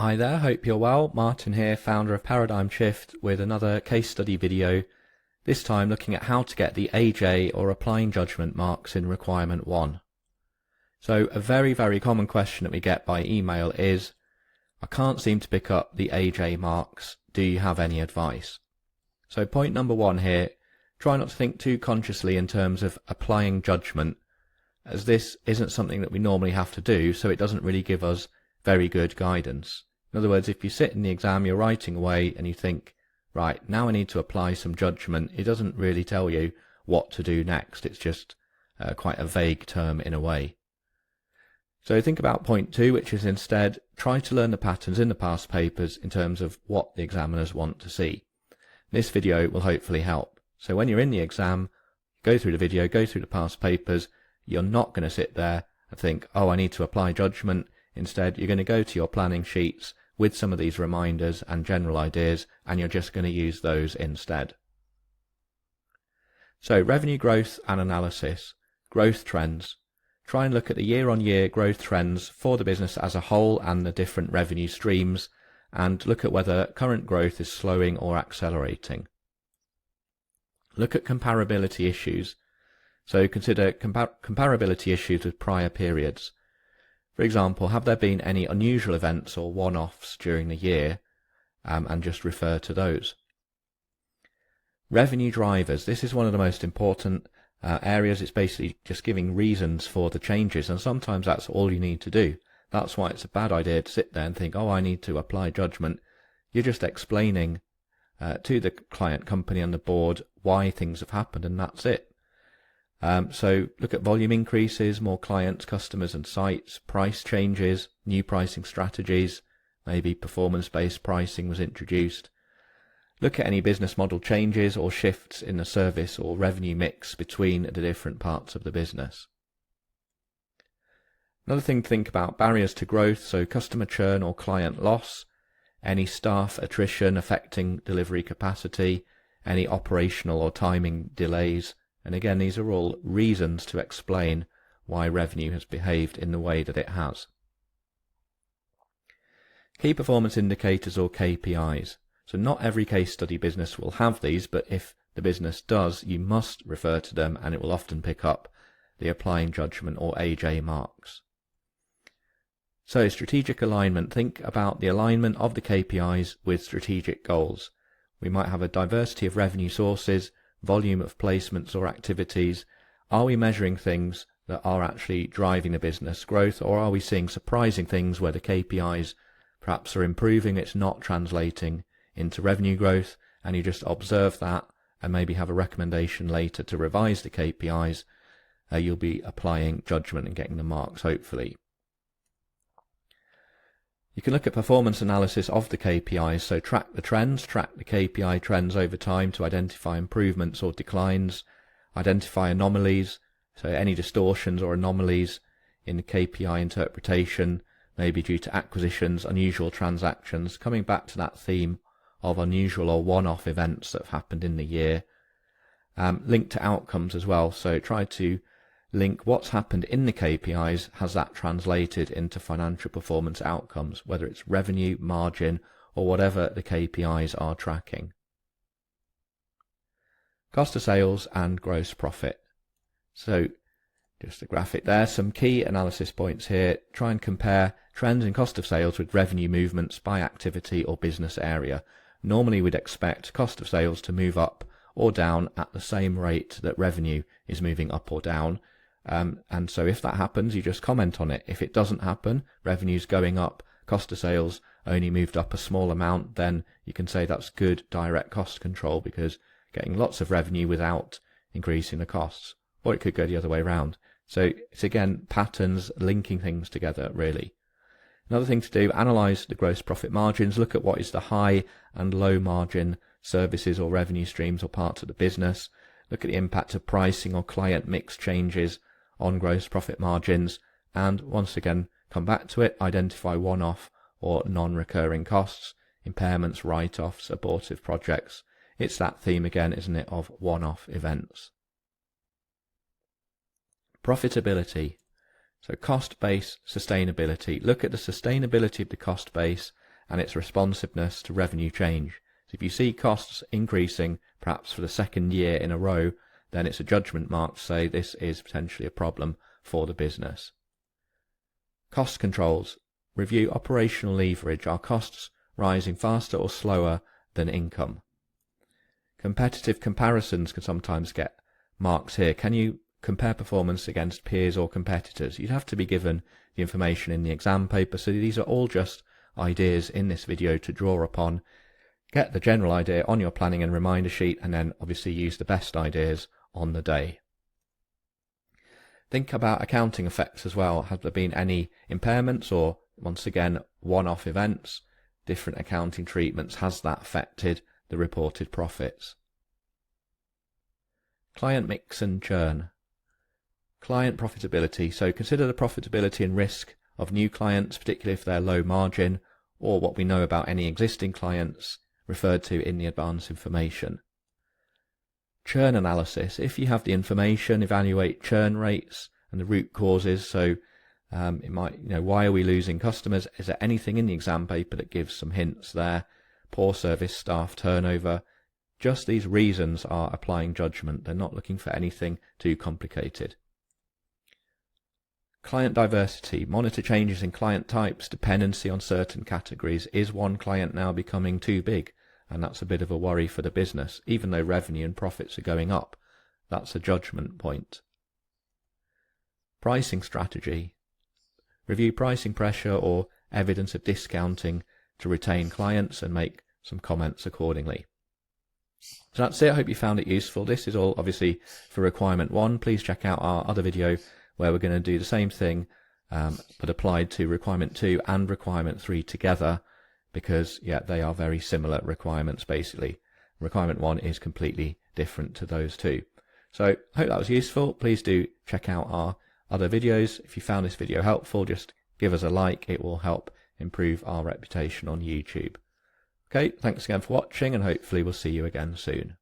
Hi there, hope you're well. Martin here, founder of Paradigm Shift, with another case study video, this time looking at how to get the AJ or applying judgment marks in requirement 1. So a very common question that we get by email is, I can't seem to pick up the AJ marks, do you have any advice? So point number 1 here, try not to think too consciously in terms of applying judgment, as this isn't something that we normally have to do, so it doesn't really give us very good guidance. In other words, if you sit in the exam, you're writing away and you think, right, now I need to apply some judgment, it doesn't really tell you what to do next. It's just quite a vague term in a way. So think about point 2, which is instead try to learn the patterns in the past papers in terms of what the examiners want to see. This video will hopefully help. So when you're in the exam, go through the video, go through the past papers, you're not going to sit there and think, oh, I need to apply judgment. Instead, you're going to go to your planning sheets with some of these reminders and general ideas, and you're just going to use those instead. So revenue growth and analysis, growth trends. Try and look at the year-on-year growth trends for the business as a whole and the different revenue streams, and look at whether current growth is slowing or accelerating. Look at comparability issues. So consider comparability issues with prior periods. For example, have there been any unusual events or one-offs during the year, and just refer to those. Revenue drivers. This is one of the most important areas. It's basically just giving reasons for the changes, and sometimes that's all you need to do. That's why it's a bad idea to sit there and think, oh, I need to apply judgment. You're just explaining to the client, company and the board why things have happened, and that's it. So look at volume increases, more clients, customers and sites, price changes, new pricing strategies, maybe performance-based pricing was introduced. Look at any business model changes or shifts in the service or revenue mix between the different parts of the business. Another thing to think about, barriers to growth, so customer churn or client loss, any staff attrition affecting delivery capacity, any operational or timing delays. And again, these are all reasons to explain why revenue has behaved in the way that it has. Key performance indicators or KPIs. So not every case study business will have these, but if the business does, you must refer to them, and it will often pick up the applying judgment or AJ marks. So strategic alignment. Think about the alignment of the KPIs with strategic goals. We might have a diversity of revenue sources, volume of placements or activities. Are we measuring things that are actually driving the business growth, or are we seeing surprising things where the KPIs perhaps are improving, it's not translating into revenue growth, and you just observe that and maybe have a recommendation later to revise the KPIs? You'll be applying judgment and getting the marks, hopefully. You can look at performance analysis of the KPIs, so track the trends, track the KPI trends over time to identify improvements or declines, identify anomalies, so any distortions or anomalies in the KPI interpretation, maybe due to acquisitions, unusual transactions, coming back to that theme of unusual or one-off events that have happened in the year. Link to outcomes as well, so try to link what's happened in the KPIs, has that translated into financial performance outcomes, whether it's revenue, margin, or whatever the KPIs are tracking. Cost of sales and gross profit. So just a graphic there, some key analysis points here. Try and compare trends in cost of sales with revenue movements by activity or business area. Normally we'd expect cost of sales to move up or down at the same rate that revenue is moving up or down. And so if that happens, you just comment on it. If it doesn't happen, revenue's going up, cost of sales only moved up a small amount, then you can say that's good direct cost control, because getting lots of revenue without increasing the costs. Or it could go the other way around. So it's again patterns, linking things together really. Another thing to do, analyze the gross profit margins, look at what is the high and low margin services or revenue streams or parts of the business. Look at the impact of pricing or client mix changes on gross profit margins, and once again come back to it, identify one-off or non-recurring costs, impairments, write-offs, abortive projects. It's that theme again, isn't it, of one-off events. Profitability. So cost base, sustainability. Look at the sustainability of the cost base and its responsiveness to revenue change. So if you see costs increasing, perhaps for the second year in a row, then it's a judgment mark to say this is potentially a problem for the business. Cost controls. Review operational leverage. Are costs rising faster or slower than income? Competitive comparisons can sometimes get marks here. Can you compare performance against peers or competitors? You'd have to be given the information in the exam paper, so these are all just ideas in this video to draw upon. Get the general idea on your planning and reminder sheet, and then obviously use the best ideas on the day. Think about accounting effects as well. Have there been any impairments or, once again, one-off events? Different accounting treatments, has that affected the reported profits? Client mix and churn. Client profitability. So consider the profitability and risk of new clients, particularly if they're low margin, or what we know about any existing clients referred to in the advance information. Churn analysis. If you have the information, evaluate churn rates and the root causes. So it might, why are we losing customers? Is there anything in the exam paper that gives some hints there? Poor service, staff turnover. Just these reasons are applying judgment. They're not looking for anything too complicated. Client diversity. Monitor changes in client types, dependency on certain categories. Is one client now becoming too big? And that's a bit of a worry for the business. Even though revenue and profits are going up, that's a judgment point. Pricing strategy. Review pricing pressure or evidence of discounting to retain clients and make some comments accordingly. So that's it. I hope you found it useful. This is all obviously for requirement 1. Please check out our other video where we're going to do the same thing but applied to requirement 2 and requirement 3 together, because they are very similar requirements basically. Requirement 1 is completely different to those two. So I hope that was useful. Please do check out our other videos. If you found this video helpful, just give us a like. It will help improve our reputation on YouTube. Okay, thanks again for watching, and hopefully we'll see you again soon.